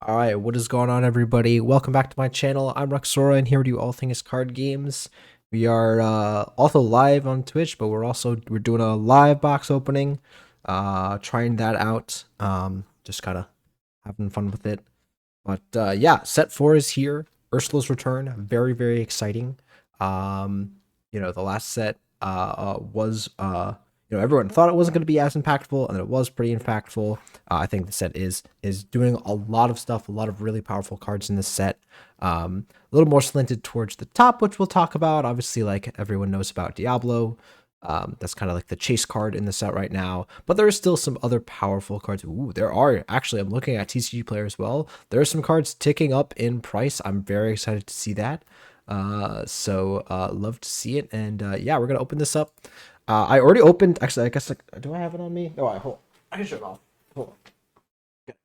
Alright, what is going on, everybody? Welcome back to my channel. I'm Ruxora, and here we do all things card games. We are also live on Twitch, but we're doing a live box opening, trying that out. Just kind of having fun with it. But yeah, set 4 is here. Ursula's return, very, very exciting. The last set was everyone thought it wasn't going to be as impactful, and it was pretty impactful. I think the set is doing a lot of stuff, a lot of really powerful cards in this set. A little more slanted towards the top, which we'll talk about. Obviously, like everyone knows about Diablo. That's kind of like the chase card in the set right now, but there are still some other powerful cards. Ooh, there are actually. I'm looking at TCG Player as well. There are some cards ticking up in price. I'm very excited to see that. Love to see it. And yeah, we're gonna open this up. I already opened. Actually, I guess do I have it on me? No, I can show it off. Hold on.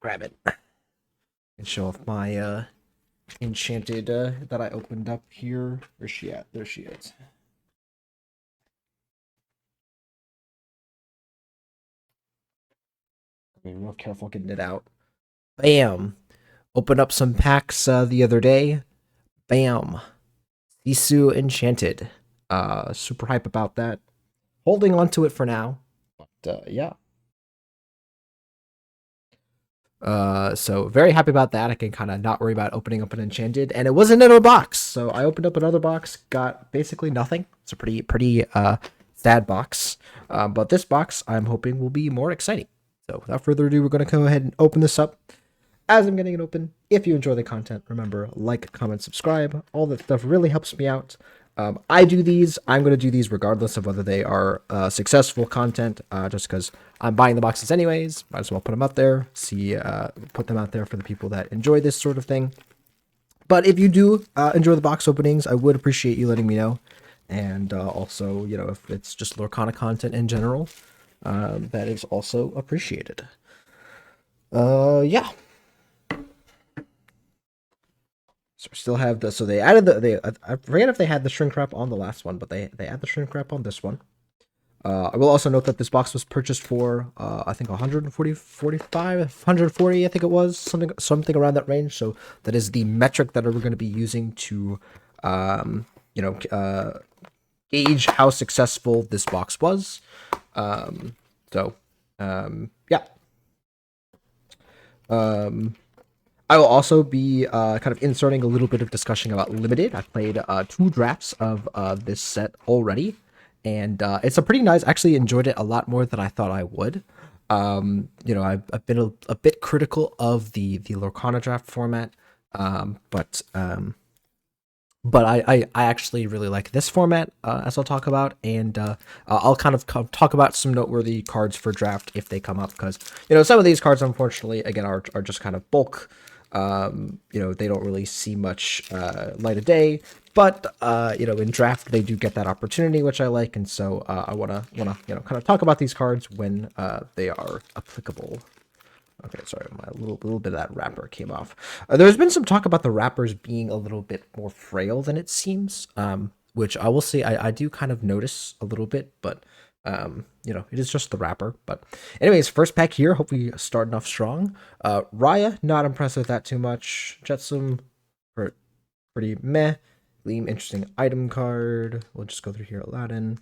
Grab it. And show off my enchanted that I opened up here. Where's she at? There she is. Being real careful getting it out. Bam. Opened up some packs the other day. Bam. Sisu Enchanted. Super hype about that. Holding on to it for now. But yeah. So very happy about that. I can kind of not worry about opening up an enchanted, and it wasn't in a box. So I opened up another box, got basically nothing. It's a pretty sad box. But this box I'm hoping will be more exciting. So without further ado, we're going to go ahead and open this up. As I'm getting it open, if you enjoy the content, remember, like, comment, subscribe. All that stuff really helps me out. I do these. I'm going to do these regardless of whether they are successful content, just because I'm buying the boxes anyways. Might as well put them out there. Put them out there for the people that enjoy this sort of thing. But if you do enjoy the box openings, I would appreciate you letting me know. And also, if it's just Lorcana content in general, that is also appreciated. Yeah. So we still have so they added I forget if they had the shrink wrap on the last one, but they add the shrink wrap on this one. I will also note that this box was purchased for I think 140 I think it was something around that range. So that is the metric that we're going to be using to gauge how successful this box was. Yeah. I will also be kind of inserting a little bit of discussion about Limited. I've played 2 drafts of this set already, and it's a pretty nice. Actually, enjoyed it a lot more than I thought I would. I've been a bit critical of the Lorcana draft format, but I actually really like this format, as I'll talk about, and I'll kind of talk about some noteworthy cards for draft if they come up, because some of these cards, unfortunately, again, are just kind of bulk. They don't really see much light of day, but in draft they do get that opportunity, which I like, and so I wanna kind of talk about these cards when they are applicable. Okay, sorry, my little bit of that wrapper came off. There's been some talk about the wrappers being a little bit more frail than it seems, which I will say I do kind of notice a little bit, but it is just the wrapper. But anyways, first pack here, hopefully starting off strong. Raya, not impressed with that too much. Jetsam, pretty meh. Gleam, interesting item card. We'll just go through here. Aladdin,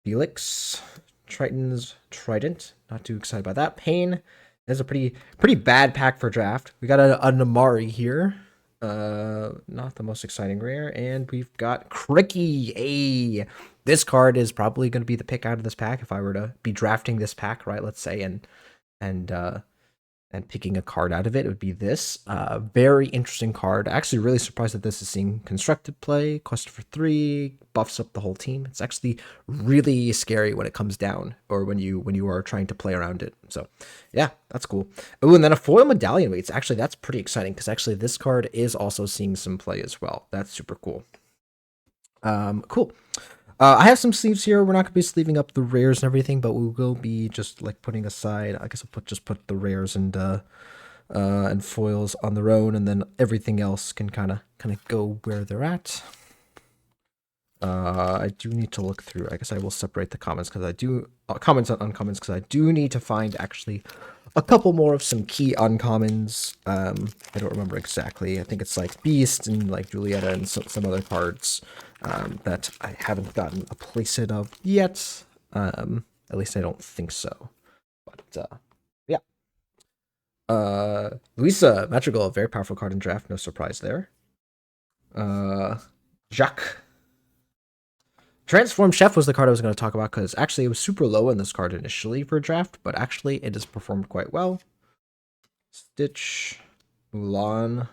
Felix, Triton's Trident, not too excited about that. Pain. That's a pretty bad pack for draft. We got a Namari here. Not the most exciting rare. And we've got Cricky. Hey, this card is probably going to be the pick out of this pack if I were to be drafting this pack, right? Let's say, and picking a card out of it, it would be this. Very interesting card. Actually, really surprised that this is seeing constructed play. Quest for 3 buffs up the whole team. It's actually really scary when it comes down, or when you are trying to play around it. So, yeah, that's cool. Oh, and then a foil medallion waits. Actually, that's pretty exciting, because actually this card is also seeing some play as well. That's super cool. Cool. I have some sleeves here. We're not gonna be sleeving up the rares and everything, but we will be just like putting aside. I guess I'll just put the rares and foils on their own, and then everything else can kind of go where they're at. I do need to look through. I guess I will separate the comments, because I do comments on uncommons, because I do need to find actually a couple more of some key uncommons. I don't remember exactly. I think it's like Beast and like Julieta and some other cards that I haven't gotten a playset of yet. At least I don't think so. But yeah. Luisa Madrigal, a very powerful card in draft. No surprise there. Jacques. Transform Chef was the card I was going to talk about because actually it was super low in this card initially for draft, but actually it has performed quite well. Stitch, Mulan,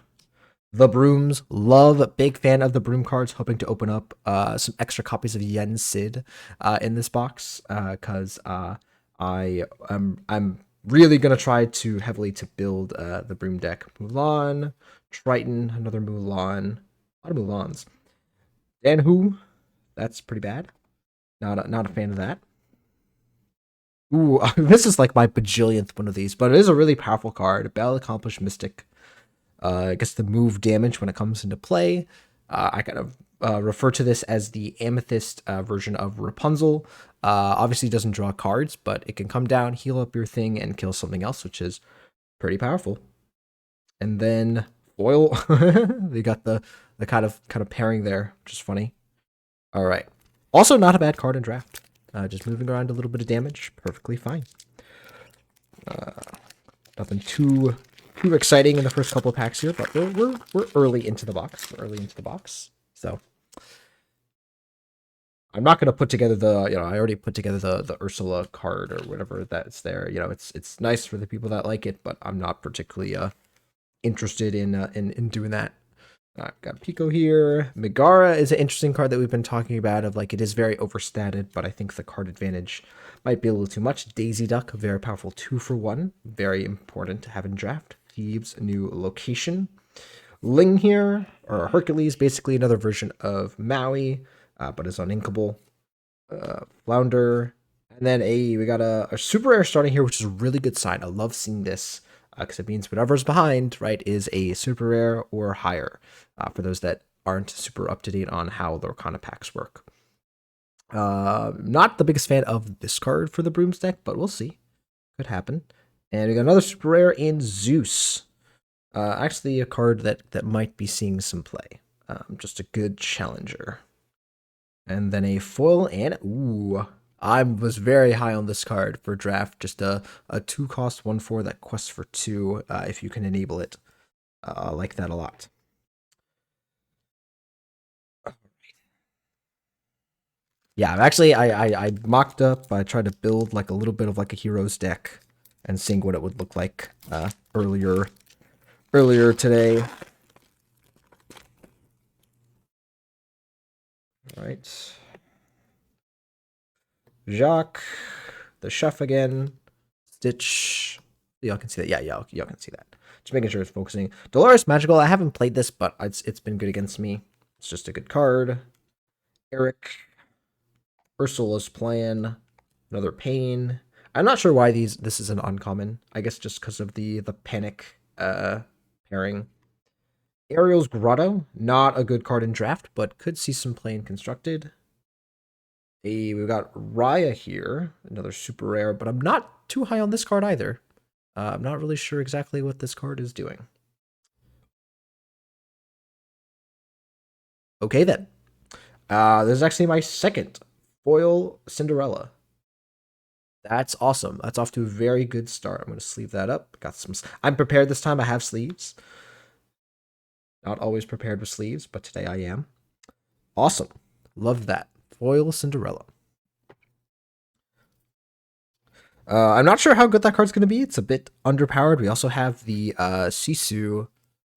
the Brooms. Love, big fan of the Broom cards. Hoping to open up some extra copies of Yen Sid in this box because I'm really gonna try to heavily to build the Broom deck. Mulan, Triton, another Mulan, a lot of Mulans. Danhu, that's pretty bad. Not a fan of that. Ooh, this is like my bajillionth one of these, but it is a really powerful card. Bell Accomplished Mystic. Gets the move damage when it comes into play. I kind of refer to this as the Amethyst version of Rapunzel. Obviously doesn't draw cards, but it can come down, heal up your thing, and kill something else, which is pretty powerful. And then foil. They got the kind of pairing there, which is funny. All right. Also, not a bad card in draft. Just moving around a little bit of damage, perfectly fine. Nothing too exciting in the first couple of packs here, but we're early into the box. We're early into the box, so I'm not gonna put together the I already put together the Ursula card or whatever that's there. It's nice for the people that like it, but I'm not particularly interested in doing that. Got Pico here. Megara is an interesting card that we've been talking about. Of like, it is very overstated, but I think the card advantage might be a little too much. Daisy Duck, a very powerful 2-for-1, very important to have in draft. Thebes, a new location. Ling here, or Hercules, basically another version of Maui, but is uninkable. Flounder, and then we got a super rare starting here, which is a really good sign. I love seeing this because it means whatever's behind, right, is a super rare or higher. For those that aren't super up to date on how the Arcana packs work. Not the biggest fan of this card for the Brooms deck, but we'll see. Could happen. And we got another super rare in Zeus. Actually, a card that might be seeing some play. Just a good challenger. And then a foil and ooh, I was very high on this card for draft. Just a 2-cost 1/4 that quests for 2 if you can enable it. I like that a lot. Yeah, actually, I mocked up. I tried to build like a little bit of like a heroes deck and seeing what it would look like earlier today. All right. Jacques, the chef again, Stitch. Y'all can see that. Yeah, y'all can see that. Just making sure it's focusing. Dolores Magical. I haven't played this, but it's been good against me. It's just a good card. Eric, Ursula's Plan, another Pain. I'm not sure why this is an uncommon. I guess just because of the panic pairing. Ariel's Grotto, not a good card in draft, but could see some play in constructed. We've got Raya here, another super rare, but I'm not too high on this card either. I'm not really sure exactly what this card is doing. Okay then. This is actually my second foil Cinderella. That's awesome. That's off to a very good start. I'm going to sleeve that up. Got some. I'm prepared this time. I have sleeves. Not always prepared with sleeves, but today I am. Awesome. Love that. Foil Cinderella. I'm not sure how good that card's going to be. It's a bit underpowered. We also have the Sisu,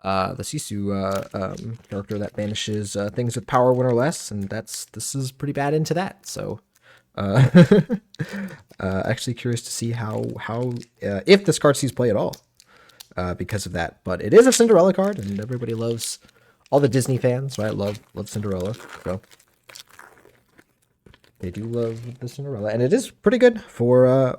character that banishes things with power 1 or less, and this is pretty bad into that. So, actually curious to see how if this card sees play at all, because of that. But it is a Cinderella card, and everybody loves, all the Disney fans, right? Love Cinderella. So. They do love the Cinderella, and it is pretty good for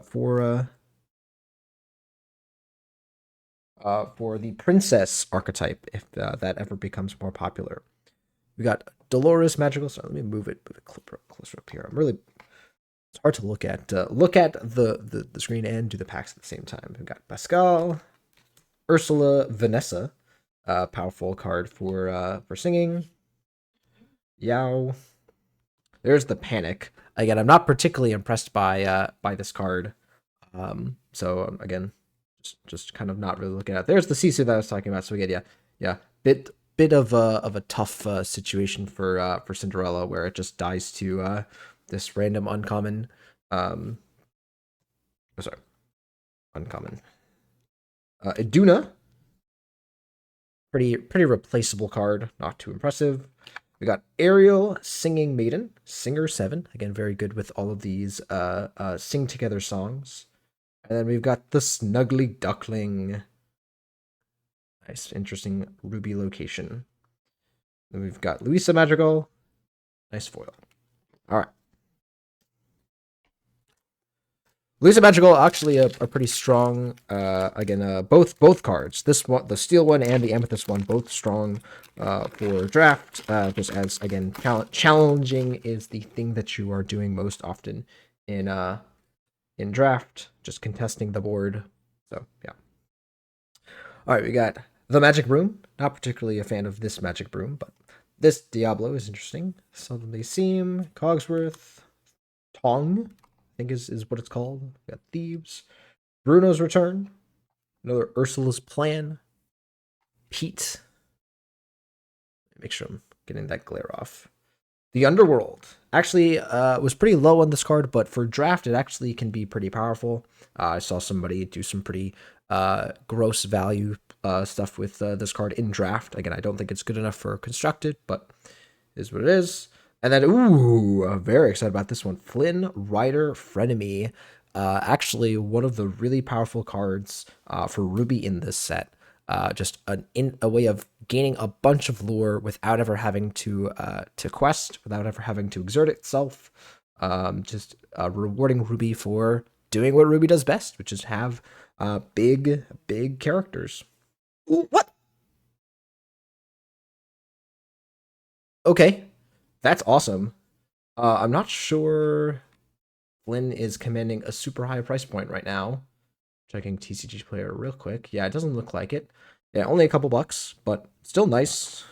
the princess archetype if that ever becomes more popular. We got Dolores Magical. So let me move it closer up here. I'm really It's hard to look at the screen and do the packs at the same time. We've got Pascal, Ursula, Vanessa, powerful card for singing. Yao. There's the Panic. Again, I'm not particularly impressed by this card. So again, just kind of not really looking at. There's the Sisu that I was talking about. So again, yeah, bit of a tough situation for Cinderella, where it just dies to this random uncommon. Oh, sorry, uncommon. Iduna, pretty replaceable card, not too impressive. We got Ariel, Singing Maiden, Singer 7. Again, very good with all of these sing together songs. And then we've got the Snuggly Duckling. Nice, interesting ruby location. Then we've got Luisa Madrigal. Nice foil. All right. Luisa Madrigal, actually a pretty strong, again, both cards. This one, the steel one and the amethyst one, both strong for draft. Just as, again, challenging is the thing that you are doing most often in draft, just contesting the board. So, yeah. All right, we got the Magic Broom. Not particularly a fan of this Magic Broom, but this Diablo is interesting. Suddenly Seam, Cogsworth, Tong, I think is what it's called. We got Thieves, Bruno's Return, another Ursula's Plan, Pete. Make sure I'm getting that glare off. The Underworld actually was pretty low on this card, but for draft, it actually can be pretty powerful. I saw somebody do some pretty gross value stuff with this card in draft. Again, I don't think it's good enough for constructed, but it is what it is. And then, ooh, I'm very excited about this one. Flynn Rider Frenemy. Actually, one of the really powerful cards for Ruby in this set. Just a way of gaining a bunch of lore without ever having to quest, without ever having to exert itself. Just rewarding Ruby for doing what Ruby does best, which is have big characters. Ooh, what? Okay, that's awesome. I'm not sure Flynn is commanding a super high price point right now. Checking TCG player real quick. Yeah, it doesn't look like it. Yeah, only a couple bucks, but still nice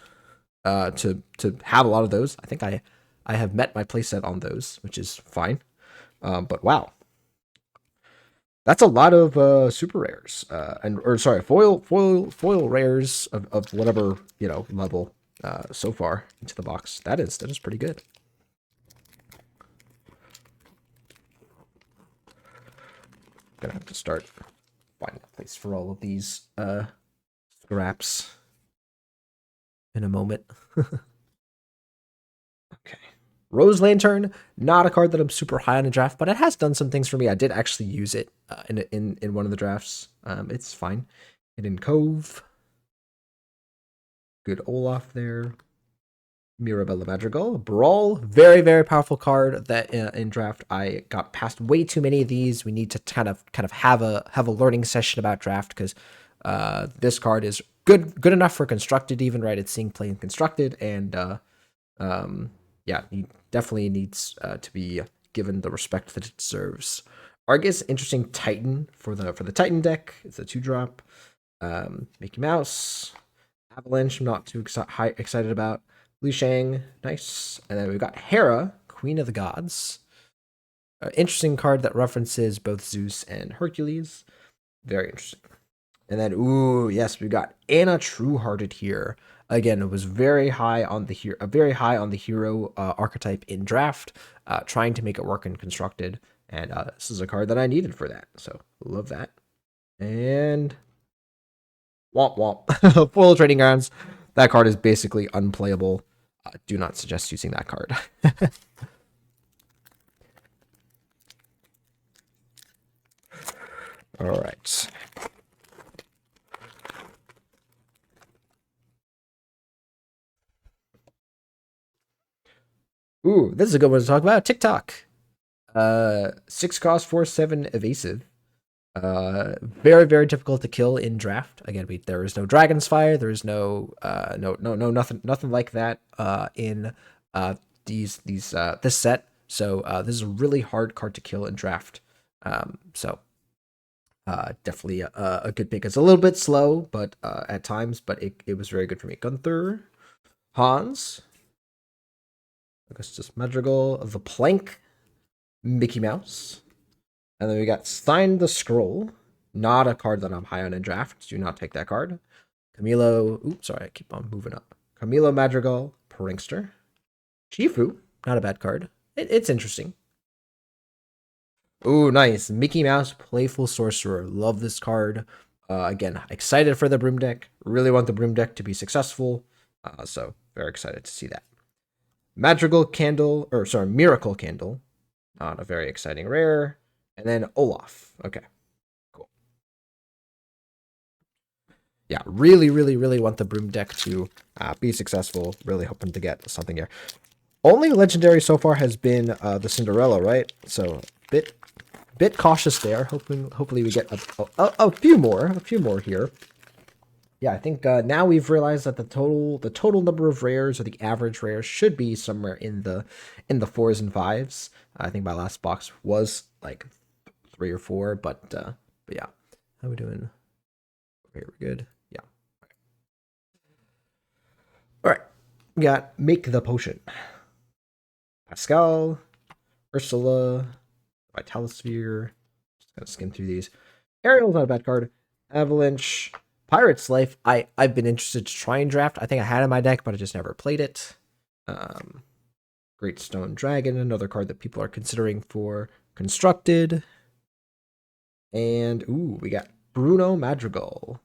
to have a lot of those. I think I have met my playset on those, which is fine. But wow, that's a lot of super rares or sorry, foil rares of whatever level so far into the box. That is pretty good. Gonna have to start finding a place for all of these scraps in a moment. Okay. Rose Lantern, not a card that I'm super high on a draft, but it has done some things for me. I did actually use it in one of the drafts. It's fine. Hidden Cove. Good Olaf there. Mirabella Madrigal. Brawl, very powerful card that in draft I got past way too many of these. We need to kind of have a learning session about draft, because this card is good enough for constructed even, right? It's seeing play in constructed, and yeah, he definitely needs to be given the respect that it deserves. Argus, interesting Titan for the Titan deck. It's a 2-drop. Mickey Mouse, Avalanche, I'm not too excited about. Li Shang, nice. And then we've got Hera, Queen of the Gods. Interesting card that references both Zeus and Hercules. Very interesting. And then, ooh, yes, we've got Anna Truehearted here. Again, it was very high on the hero archetype in draft, trying to make it work in constructed. And this is a card that I needed for that. So love that. And womp womp. Foil Trading Grounds. That card is basically unplayable. Do not suggest using that card. All right. Ooh, this is a good one to talk about. TikTok. 6 cost, 4/7 evasive. Very difficult to kill in draft. Again, there is no Dragon's Fire. There is no nothing like that in this set. So this is a really hard card to kill in draft. Definitely a good pick. It's a little bit slow, but at times, but it was very good for me. Gunther, Hans, Augustus Madrigal, the Plank, Mickey Mouse, and then we got Sign the Scroll. Not a card that I'm high on in draft. Do not take that card. Camilo. Oops, sorry, I keep on moving up. Camilo Madrigal, Prankster. Shifu, not a bad card. It's interesting. Ooh, nice. Mickey Mouse, Playful Sorcerer. Love this card. Again, excited for the Broom deck. Really want the Broom deck to be successful. So, very excited to see that. Madrigal Candle, or sorry, Miracle Candle. Not a very exciting rare. And then Olaf. Okay, cool. Yeah, really want the Broom deck to be successful. Really hoping to get something here. Only legendary so far has been the Cinderella, right? So, bit cautious there. Hopefully we get a few more here. Yeah, I think now we've realized that the total number of rares, or the average rares, should be somewhere in the 4s and 5s. I think my last box was like 3 or 4, but yeah. How are we doing? Okay, we're good. Yeah. All right. We got Make the Potion. Pascal, Ursula, Vitalosphere. Just gotta skim through these. Ariel's not a bad card. Avalanche, Pirate's Life. I've been interested to try and draft. I think I had it in my deck, but I just never played it. Great Stone Dragon, another card that people are considering for Constructed. And ooh, we got Bruno Madrigal.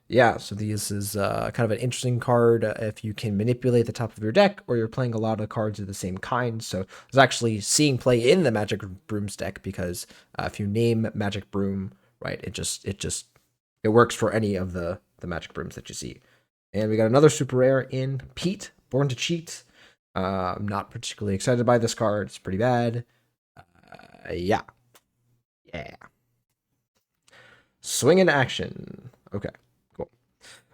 Yeah, so this is kind of an interesting card if you can manipulate the top of your deck, or you're playing a lot of cards of the same kind. So I was actually seeing play in the Magic Brooms deck, because if you name Magic Broom, right, it works for any of the Magic Brooms that you see. And we got another super rare in Pete, Born to Cheat. I'm not particularly excited by this card. It's pretty bad. Yeah. Swing in Action. Okay.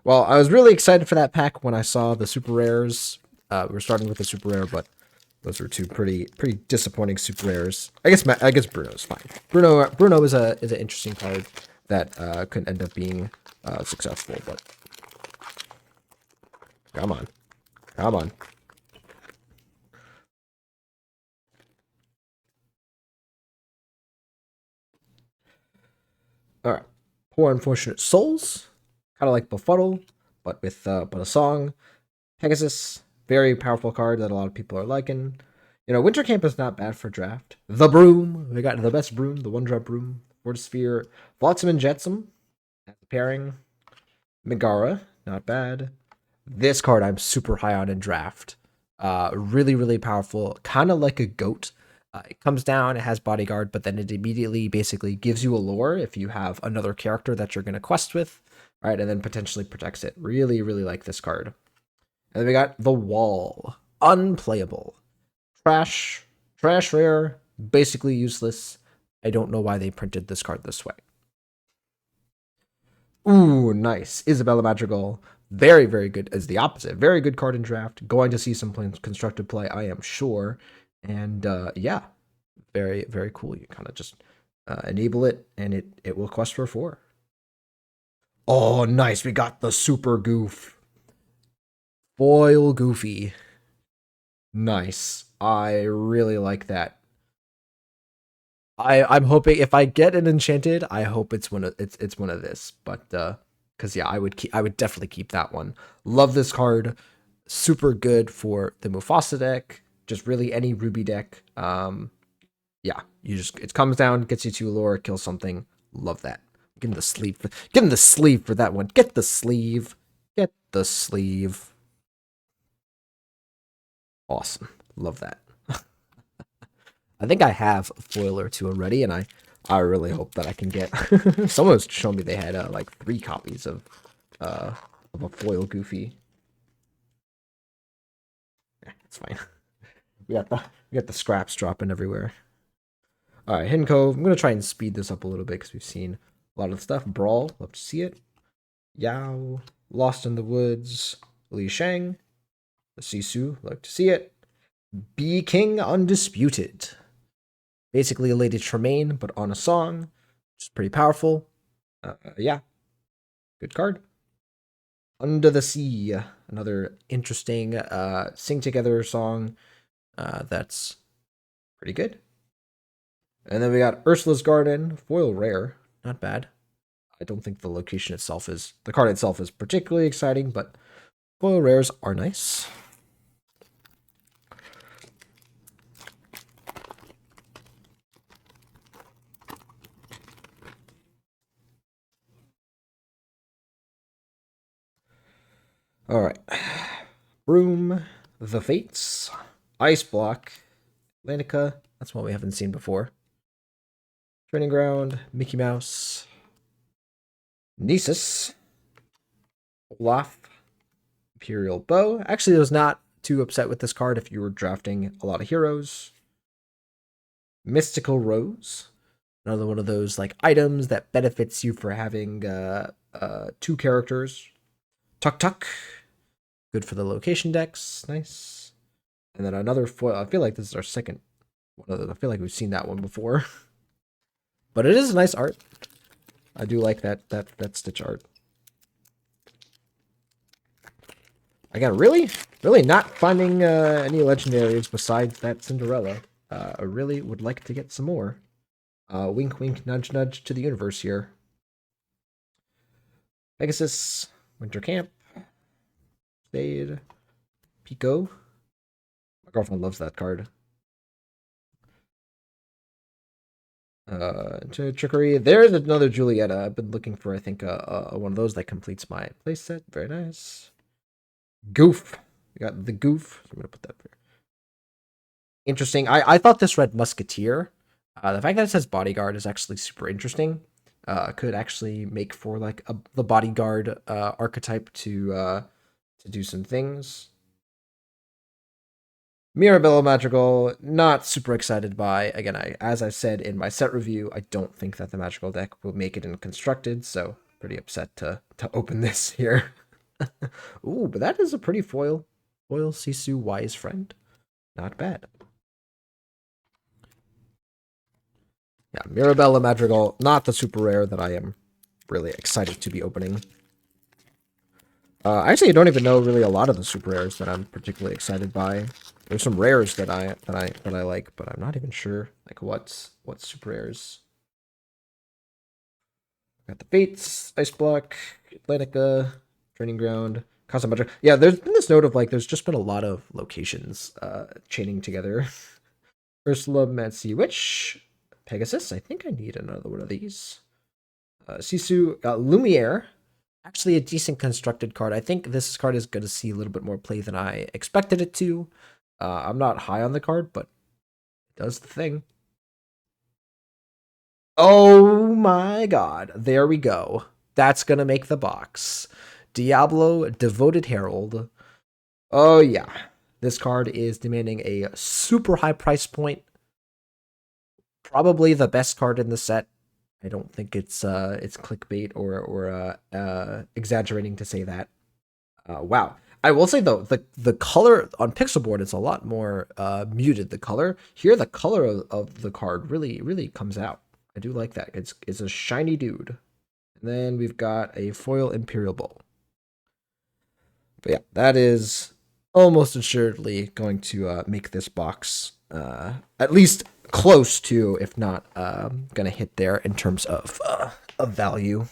Well, I was really excited for that pack when I saw the super rares. We're starting with the super rare, but those were two pretty disappointing super rares. I guess Bruno's fine. Bruno is an interesting card that could end up being successful, but come on. All right. Poor Unfortunate Souls, kind of like Befuddle, but with a song. Pegasus, very powerful card that a lot of people are liking. You know, Winter Camp is not bad for draft. The Broom, we got the best Broom, the 1-drop Broom. Vortisphere, Flotsam and Jetsam as a pairing. Megara, not bad. This card I'm super high on in draft. Really powerful, kind of like a goat. It comes down, it has bodyguard, but then it immediately basically gives you a lure if you have another character that you're going to quest with, right? And then potentially protects it. Really like this card. And then we got The Wall. Unplayable. Trash rare. Basically useless. I don't know why they printed this card this way. Ooh, nice. Isabella Madrigal. Very good. As the opposite. Very good card in draft. Going to see some constructed play, I am sure. And yeah, very cool. You kind of just enable it, and it will quest for 4. Oh, nice. We got the super goof. Foil Goofy. Nice. I really like that. I'm hoping if I get an enchanted, I hope it's one of this. But because yeah, I would definitely keep that one. Love this card. Super good for the Mufasa deck. Just really any Ruby deck. Yeah, it comes down, gets you to lure, kill something. Love that. Get in the sleeve. Get in the sleeve for that one. Get the sleeve. Get the sleeve. Awesome. Love that. I think I have a foil or 2 already, and I really hope that I can get. Someone's shown me they had like 3 copies of a foil Goofy. It's fine. We got the scraps dropping everywhere. All right, Hidden Cove. I'm gonna try and speed this up a little bit because we've seen a lot of the stuff. Brawl. Love to see it. Yao. Lost in the Woods. Li Shang. The Sisu. Like to see it. Be King Undisputed. Basically a Lady Tremaine, but on a song, which is pretty powerful. Yeah, good card. Under the Sea, another interesting sing together song that's pretty good. And then we got Ursula's Garden, foil rare, not bad. I don't think the location itself is, the card itself is particularly exciting, but foil rares are nice. All right. Broom, The Fates, Ice Block, Atlantica. That's one we haven't seen before. Training Ground, Mickey Mouse, Nisus, Olaf, Imperial Bow. Actually, I was not too upset with this card if you were drafting a lot of heroes. Mystical Rose, another one of those like items that benefits you for having two characters. Tuk Tuk, good for the location decks, nice. And then another foil. I feel like this is our second one of those. I feel like we've seen that one before, but it is nice art. I do like that Stitch art. Again, really not finding any legendaries besides that Cinderella. I really would like to get some more. Wink, wink, nudge, nudge to the universe here. Pegasus, Winter Camp, Spade, Pico. My girlfriend loves that card. Trickery. There's another Julieta. I've been looking for, I think, one of those that completes my playset. Very nice. Goof. We got the Goof. So I'm gonna put that there. Interesting. I thought this read Musketeer. The fact that it says Bodyguard is actually super interesting. Could actually make for like the Bodyguard archetype to do some things. Mirabella Magical, not super excited by. Again, as I said in my set review, I don't think that the Magical deck will make it in Constructed, so pretty upset to open this here. Ooh, but that is a pretty foil. Foil Sisu Wise Friend. Not bad. Yeah, Mirabella Madrigal, not the super rare that I am really excited to be opening. Actually, I don't even know really a lot of the super rares that I'm particularly excited by. There's some rares that I like, but I'm not even sure like what super rares. Got the Fates, Ice Block, Atlantica, Training Ground, Casa. Yeah, there's been this note of like there's just been a lot of locations chaining together. Ursula, Mancy Witch, Pegasus. I think I need another one of these. Sisu, Lumiere. Actually, a decent constructed card. I think this card is going to see a little bit more play than I expected it to. I'm not high on the card, but it does the thing. Oh my god. There we go. That's going to make the box. Diablo, Devoted Herald. Oh yeah. This card is demanding a super high price point. Probably the best card in the set. I don't think it's clickbait or exaggerating to say that. Wow. I will say though, the color on Pixelboard is a lot more muted. The color here, the color of the card really comes out. I do like that. It's a shiny dude. And then we've got a foil Imperial Bowl. But yeah, that is almost assuredly going to make this box at least close to, if not gonna hit there in terms of value.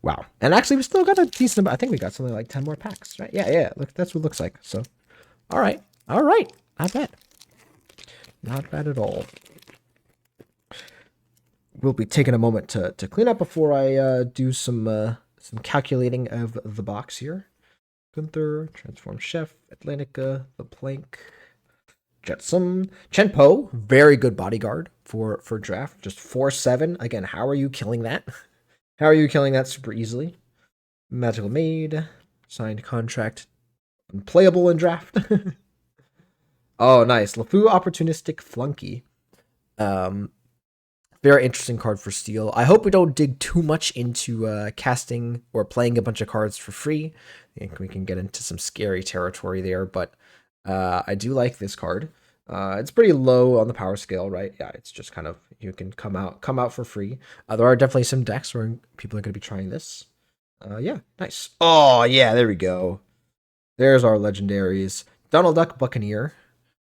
Wow. And actually we still got a decent, I think we got something like 10 more packs, right? Yeah, look, that's what it looks like. So all right, not bad at all. We'll be taking a moment to clean up before I do some calculating of the box here. Gunther, Transform Chef, Atlantica, The Plank, Jetsam, Chenpo, very good bodyguard for draft. Just 4/7. Again, how are you killing that? How are you killing that super easily? Magical Maid, signed contract, unplayable in draft. Oh, nice. LeFou, Opportunistic Flunky. Very interesting card for Steel. I hope we don't dig too much into casting or playing a bunch of cards for free. I think we can get into some scary territory there, but I do like this card. It's pretty low on the power scale, right? Yeah, it's just kind of you can come out for free. There are definitely some decks where people are going to be trying this. Yeah, nice. Oh yeah, there we go. There's our legendaries. Donald Duck Buccaneer.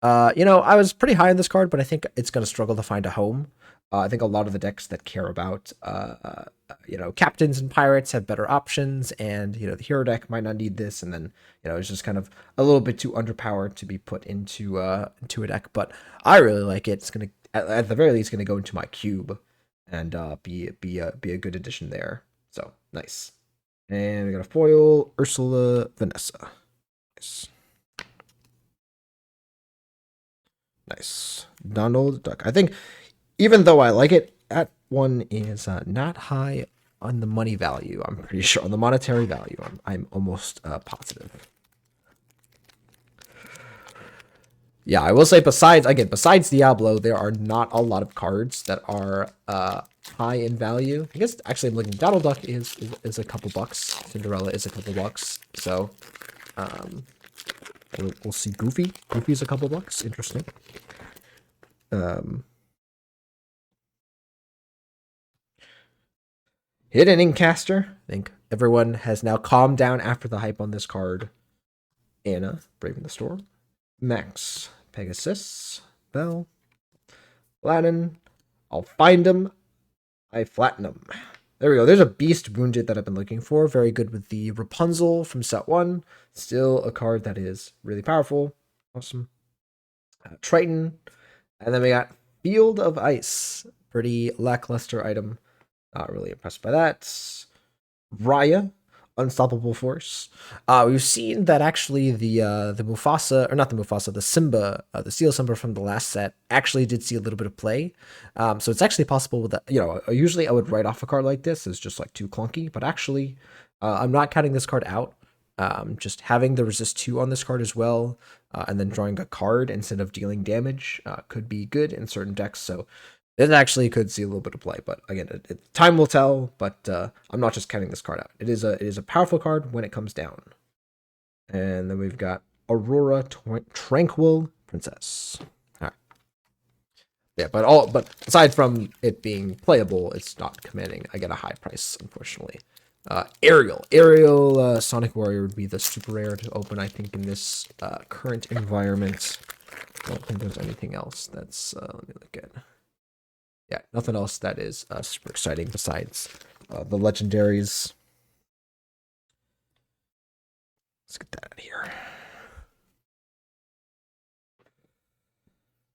I was pretty high on this card, but I think it's going to struggle to find a home. I think a lot of the decks that care about, captains and pirates have better options, and the hero deck might not need this, and then it's just kind of a little bit too underpowered to be put into a deck. But I really like it. It's gonna at the very least gonna go into my cube, and be a good addition there. So nice. And we got a foil Ursula Vanessa. Nice. Nice. Donald Duck. I think even though I like it, that one is not high on the money value. I'm pretty sure on the monetary value. I'm almost positive. Yeah, I will say besides Diablo, there are not a lot of cards that are high in value. I guess actually I'm looking. Donald Duck is a couple bucks. Cinderella is a couple bucks. So we'll see. Goofy's a couple bucks. Interesting. Hidden Inkcaster. I think everyone has now calmed down after the hype on this card. Anna, Braving the Storm. Max, Pegasus. Bell. Aladdin. I'll find him. I flatten him. There we go. There's a Beast Wounded that I've been looking for. Very good with the Rapunzel from set 1. Still a card that is really powerful. Awesome. Triton. And then we got Field of Ice. Pretty lackluster item. Not really impressed by that. Raya, Unstoppable Force. We've seen that actually the Mufasa, or not the Mufasa, the Simba, the Steel Simba from the last set actually did see a little bit of play. So it's actually possible that, usually I would write off a card like this as just like too clunky, but actually I'm not counting this card out. Just having the resist 2 on this card as well, and then drawing a card instead of dealing damage could be good in certain decks. So it actually could see a little bit of play, but again, time will tell. But I'm not just counting this card out. It is a powerful card when it comes down. And then we've got Aurora Tranquil Princess. All right. Yeah, but aside from it being playable, it's not commanding. I get a high price, unfortunately. Ariel Sonic Warrior would be the super rare to open, I think, in this current environment. I don't think there's anything else that's, let me look at. Yeah, nothing else that is super exciting besides the legendaries. Let's get that out of here.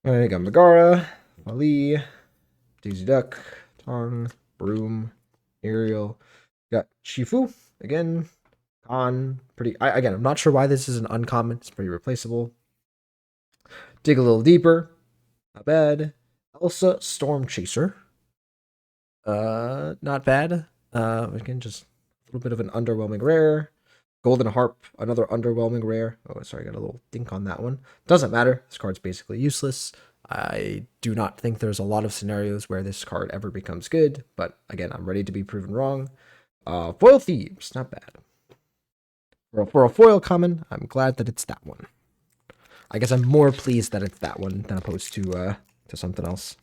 All right, got Megara, Ali, Daisy Duck, Tong, Broom, Ariel. Got Shifu again. Khan, again, I'm not sure why this is an uncommon. It's pretty replaceable. Dig a little deeper. Not bad. Elsa Storm Chaser. Not bad. Again, just a little bit of an underwhelming rare. Golden Harp, another underwhelming rare. Oh, sorry, I got a little dink on that one. Doesn't matter. This card's basically useless. I do not think there's a lot of scenarios where this card ever becomes good, but again, I'm ready to be proven wrong. Foil Thieves, not bad. For a foil common, I'm glad that it's that one. I guess I'm more pleased that it's that one than opposed to something else.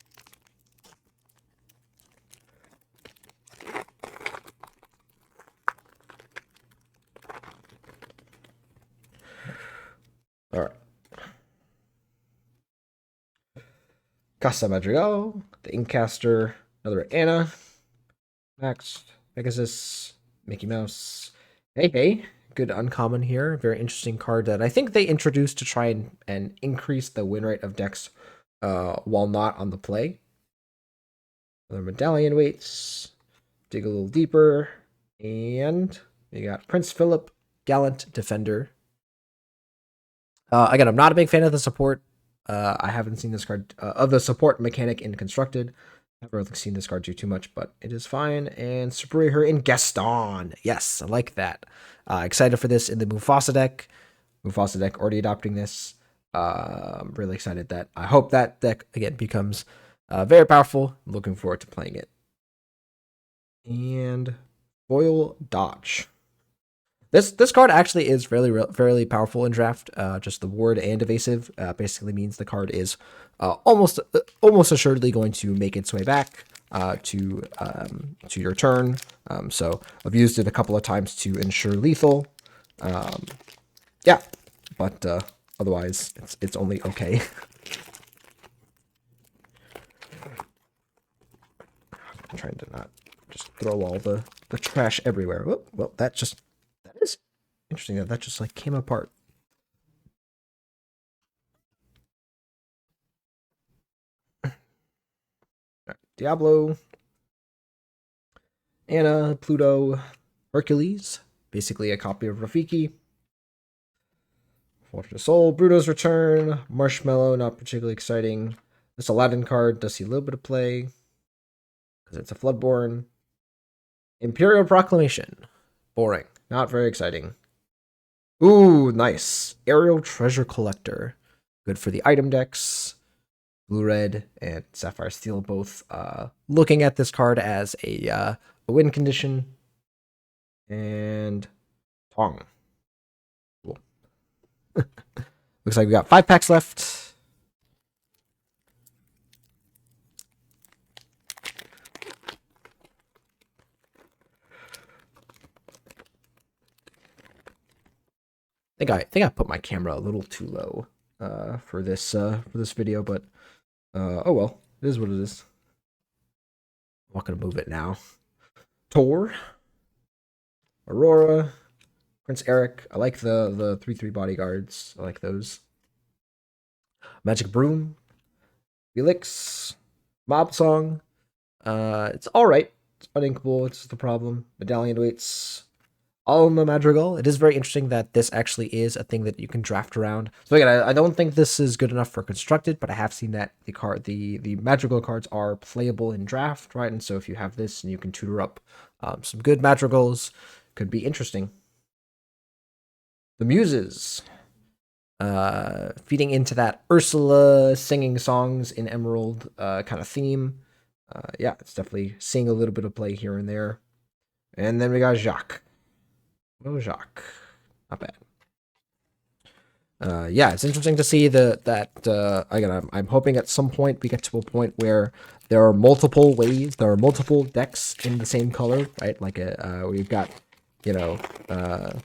All right. Casa Madrigal, the Inkcaster, another Anna, Max, Pegasus, Mickey Mouse. Hey, good uncommon here. Very interesting card that I think they introduced to try and increase the win rate of decks while not on the play. Another Medallion waits. Dig a little deeper. And we got Prince Philip, Gallant Defender. Again, I'm not a big fan of the support. I haven't seen this card of the support mechanic in Constructed. I've really seen this card do too much, but it is fine. And Super her in Gaston. Yes, I like that. Excited for this in the Mufasa deck. Mufasa deck already adopting this. I'm really excited that I hope that deck again becomes very powerful. I'm looking forward to playing it. And Foil Dodge. This card actually is fairly powerful in draft. Just the ward and evasive basically means the card is almost assuredly going to make its way back to your turn. So I've used it a couple of times to ensure lethal. Yeah, but otherwise it's only okay. I'm trying to not just throw all the trash everywhere. Oh, well, that is interesting that just like came apart. Diablo, Anna, Pluto, Hercules, basically a copy of Rafiki. Fortress Soul, Bruto's Return, Marshmallow, not particularly exciting. This Aladdin card does see a little bit of play because it's a Floodborn. Imperial Proclamation, boring, not very exciting. Ooh, nice. Aerial Treasure Collector, good for the item decks. Blue Red and Sapphire Steel both looking at this card as a win condition. And Tong. Cool. Looks like we got 5 packs left. I think I put my camera a little too low for this video, but oh well, it is what it is. I'm not gonna move it now. Tor, Aurora, Prince Eric. I like the 3/3 bodyguards. I like those. Magic Broom, Felix, Mob Song. It's all right. It's uninkable. It's the problem. Medallion Waits. Alma Madrigal. It is very interesting that this actually is a thing that you can draft around. So again, I don't think this is good enough for constructed, but I have seen that the Madrigal cards are playable in draft, right? And so if you have this and you can tutor up some good Madrigals, could be interesting. The Muses. Feeding into that Ursula singing songs in Emerald kind of theme. Yeah, it's definitely seeing a little bit of play here and there. And then we got Jacques. Oh, Jacques. Not bad. Yeah, it's interesting to see that again, I'm hoping at some point we get to a point where there are multiple ways, there are multiple decks in the same color, right? Like we've got, you know, a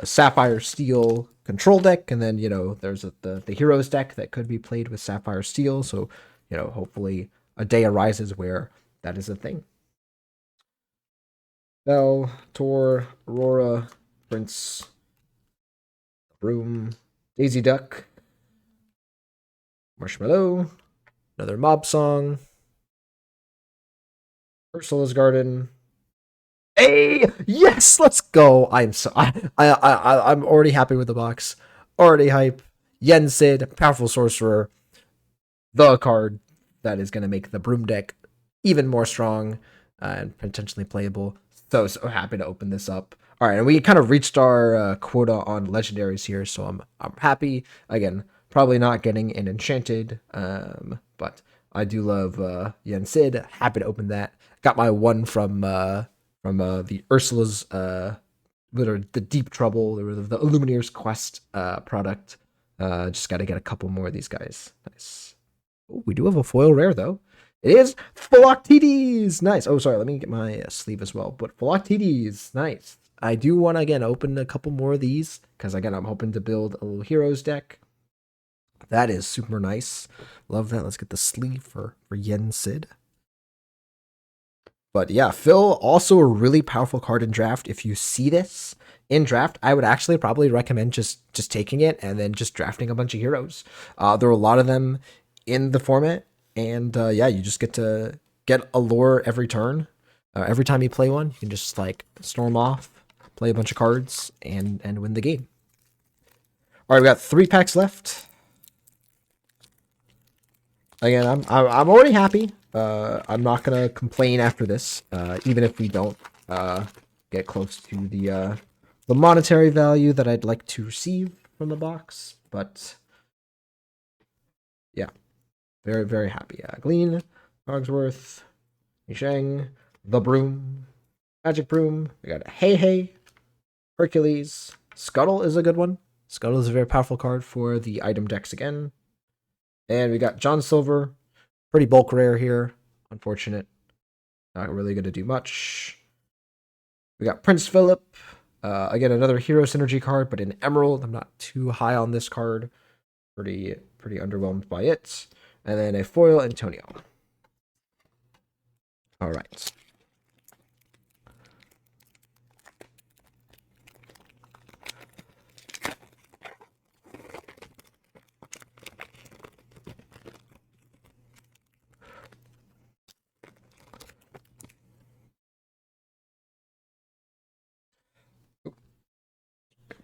Sapphire Steel control deck, and then there's the Heroes deck that could be played with Sapphire Steel. So hopefully a day arises where that is a thing. Bell, Tor, Aurora, Prince, Broom, Daisy Duck, Marshmallow, another Mob Song, Ursula's Garden. Hey, yes, let's go! I'm already happy with the box. Already hype. Yen Sid, powerful sorcerer, the card that is going to make the Broom deck even more strong and potentially playable. So happy to open this up. All right, and we kind of reached our quota on legendaries here, so I'm happy. Again, probably not getting an enchanted, but I do love Yen Sid. Happy to open that. Got my one from the Ursula's the Deep Trouble, the Illumineer's Quest product. Just got to get a couple more of these guys. Nice. Ooh, we do have a foil rare though. It is Philoctetes! Nice. Oh, sorry, let me get my sleeve as well. But Philoctetes, nice. I do want to, again, open a couple more of these, because, again, I'm hoping to build a little Heroes deck. That is super nice. Love that. Let's get the sleeve for Yen Sid. But, yeah, Phil, also a really powerful card in draft. If you see this in draft, I would actually probably recommend just taking it and then just drafting a bunch of heroes. There are a lot of them in the format. And yeah, you just get to get a lore every turn. Every time you play one, you can just like storm off, play a bunch of cards, and win the game. All right, we got 3 packs left. Again, I'm already happy. I'm not gonna complain after this, even if we don't get close to the monetary value that I'd like to receive from the box. But yeah. Very, very happy. Glean, Cogsworth, Yisheng, The Broom, Magic Broom. We got Hey Hey, Hercules. Scuttle is a good one. Scuttle is a very powerful card for the item decks again. And we got John Silver. Pretty bulk rare here. Unfortunate. Not really going to do much. We got Prince Philip. Again, another Hero Synergy card, but in Emerald. I'm not too high on this card. Pretty underwhelmed by it. And then a foil Antonio. All right.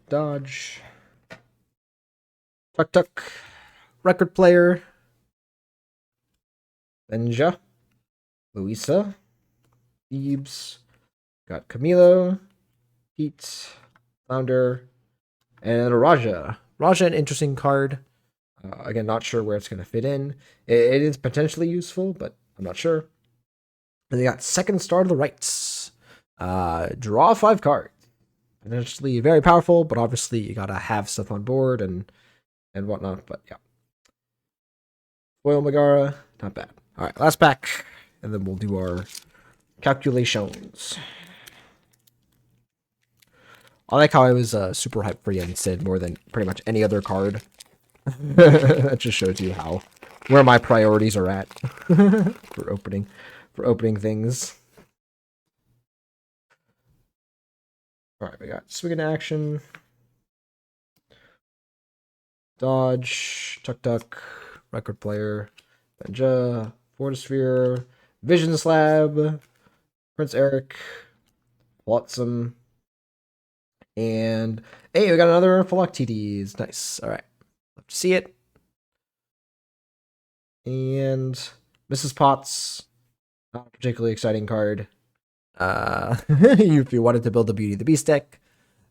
Dodge. Tuk Tuk. Record Player. Benja. Louisa. Thebes. Got Camilo. Pete. Flounder. And a Raja. Raja, an interesting card. Again, not sure where it's going to fit in. It is potentially useful, but I'm not sure. And they got Second Star to the Rights. Draw 5 cards. Potentially very powerful, but obviously you gotta have stuff on board and whatnot. But yeah. Foil Megara, not bad. Alright, last pack. And then we'll do our calculations. I like how I was super hyped for Yen Sid more than pretty much any other card. That just shows you where my priorities are at for opening things. Alright, we got Swing in Action, Dodge, Tuk Tuk, Record Player, Benja, Fortisphere, Vision Slab, Prince Eric, Flotsam, and hey, we got another Philoctetes. Nice. Alright. Love to see it. And Mrs. Potts, not a particularly exciting card. If you wanted to build a Beauty and the Beast deck,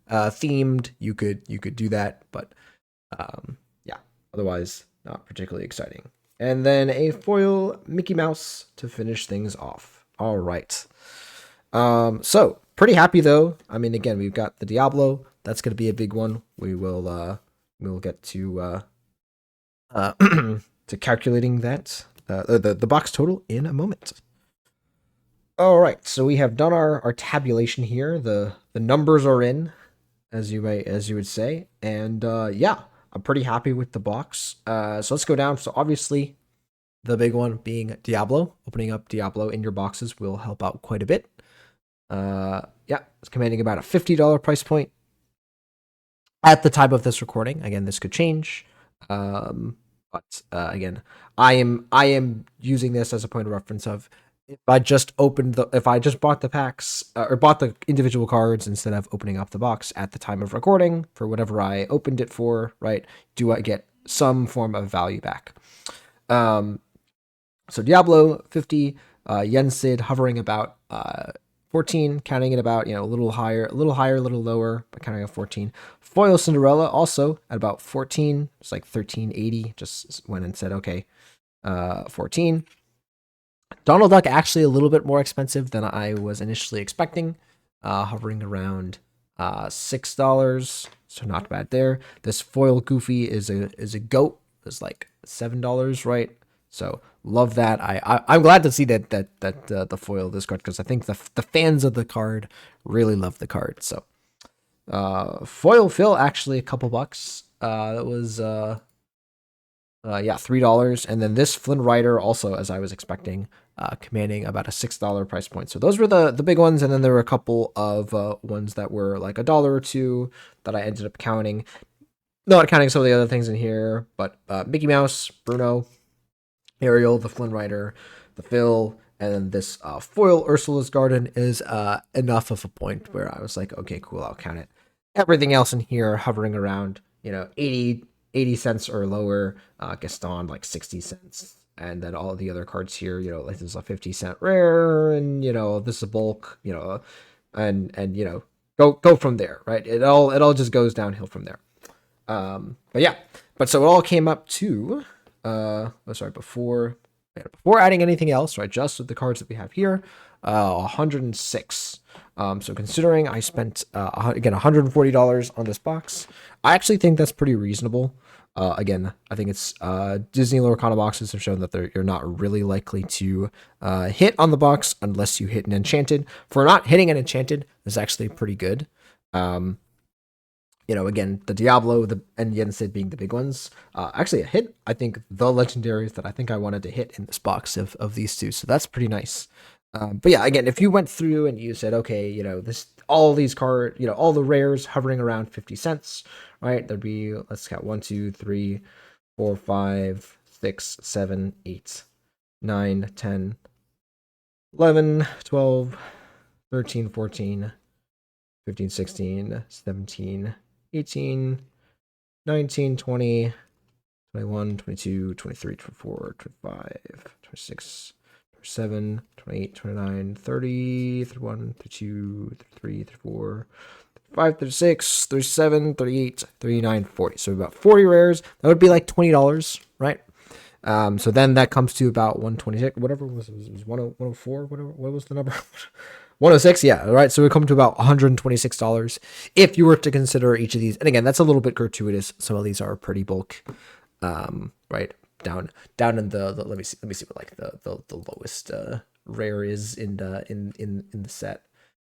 themed, you could do that, but yeah, otherwise not particularly exciting. And then a foil Mickey Mouse to finish things off. All right. So pretty happy though. I mean, again, we've got the Diablo. That's going to be a big one. We'll get to to calculating that the box total in a moment. All right, so we have done our tabulation here. The numbers are in, as you would say, and yeah, I'm pretty happy with the box. So let's go down. So obviously, the big one being Diablo. Opening up Diablo in your boxes will help out quite a bit. Yeah, it's commanding about a $50 price point at the time of this recording. Again, this could change, but again, I am using this as a point of reference of. If I just bought the packs or bought the individual cards instead of opening up the box at the time of recording for whatever I opened it for, right? Do I get some form of value back? So Diablo 50, Yen Sid hovering about 14, counting it about, a little higher, a little lower, but counting at 14. Foil Cinderella also at about 14. It's like 1380. Just went and said, okay, 14. Donald Duck actually a little bit more expensive than I was initially expecting, hovering around $6, so not bad there. This foil Goofy is a goat. It's like $7, right? So love that. I'm glad to see that the foil this card, because I think the fans of the card really love the card. So foil Phil actually a couple bucks. That was yeah, $3, and then this Flynn Rider also, as I was expecting, commanding about a $6 price point. So those were the big ones, and then there were a couple of ones that were like $1 or $2 that I ended up counting. Not counting some of the other things in here, but Mickey Mouse, Bruno, Ariel, the Flynn Rider, the Phil, and then this foil Ursula's Garden is enough of a point where I was like, okay, cool, I'll count it. Everything else in here hovering around, 80 cents or lower. Gaston like 60 cents, and then all the other cards here, like this is a 50-cent rare, and this is a bulk, and go from there, right? It all just goes downhill from there. But yeah, so it all came up to before adding anything else, right? Just with the cards that we have here, 106. So considering I spent again $140 on this box, I actually think that's pretty reasonable. Again, I think it's Disney Lorcana boxes have shown that you're not really likely to hit on the box unless you hit an enchanted. For not hitting an enchanted is actually pretty good. Again, the Diablo, and Yen Sid being the big ones. Actually, a hit, I think, the legendaries that I think I wanted to hit in this box of these two. So that's pretty nice. But yeah, again, if you went through and you said, okay, all these all the rares hovering around 50 cents, right? There'd be, let's count 1, 2, 3, 4, 5, 6, 7, 8, 9, 10, 11, 12, 13, 14, 15, 16, 17, 18, 19, 20, 21, 22, 23, 24, 25, 26, 27, 28, 29, 30, 31, 32, 33, 34, 35, 36, 37, 38, 39, 40. So about 40 rares. That would be like $20, right? So then that comes to about 126, whatever was 104, whatever, what was the number? 106, yeah, right. So we come to about $126 if you were to consider each of these. And again, that's a little bit gratuitous. Some of these are pretty bulk, right? Down in the let me see what like the lowest rare is in the set.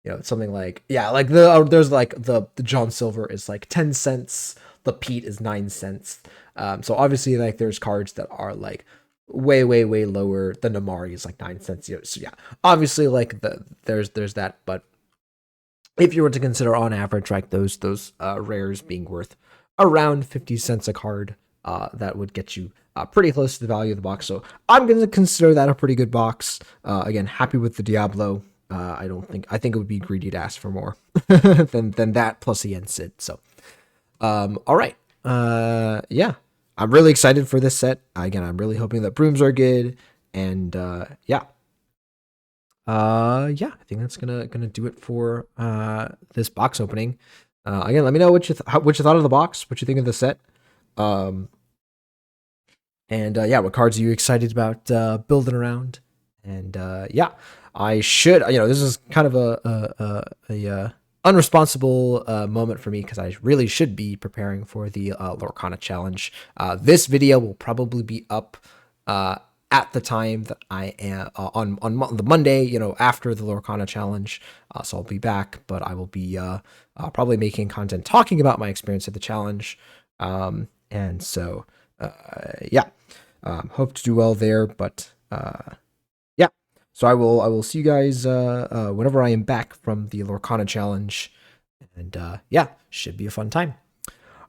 It's something like, yeah, like there's like the John Silver is like 10 cents, the Pete is 9 cents. So obviously like there's cards that are like way lower. The Namari is like 9 cents. So yeah, obviously like there's that. But if you were to consider on average, like those rares being worth around 50 cents a card, that would get you pretty close to the value of the box. So I'm going to consider that a pretty good box. Again, happy with the Diablo. I think it would be greedy to ask for more than that plus the Sid. So, all right. Yeah, I'm really excited for this set. Again, I'm really hoping that brooms are good. And, yeah, I think that's gonna do it for, this box opening. Again, let me know what you thought of the box, what you think of the set. And yeah, what cards are you excited about building around? And yeah, I should, this is kind of a unresponsible moment for me because I really should be preparing for the Lorcana challenge. This video will probably be up at the time that I am on the Monday, after the Lorcana challenge. So I'll be back, but I will be probably making content talking about my experience at the challenge. And so, yeah, hope to do well there, but yeah. So I will see you guys whenever I am back from the Lorcana challenge, and yeah, should be a fun time.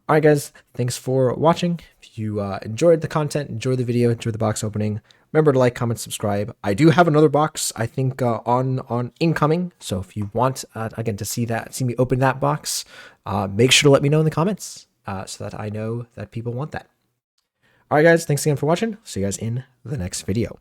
All right, guys, thanks for watching. If you enjoyed the content, enjoyed the video, enjoyed the box opening, remember to like, comment, subscribe. I do have another box, I think, on incoming. So if you want, again, to see me open that box, make sure to let me know in the comments so that I know that people want that. All right, guys, thanks again for watching. See you guys in the next video.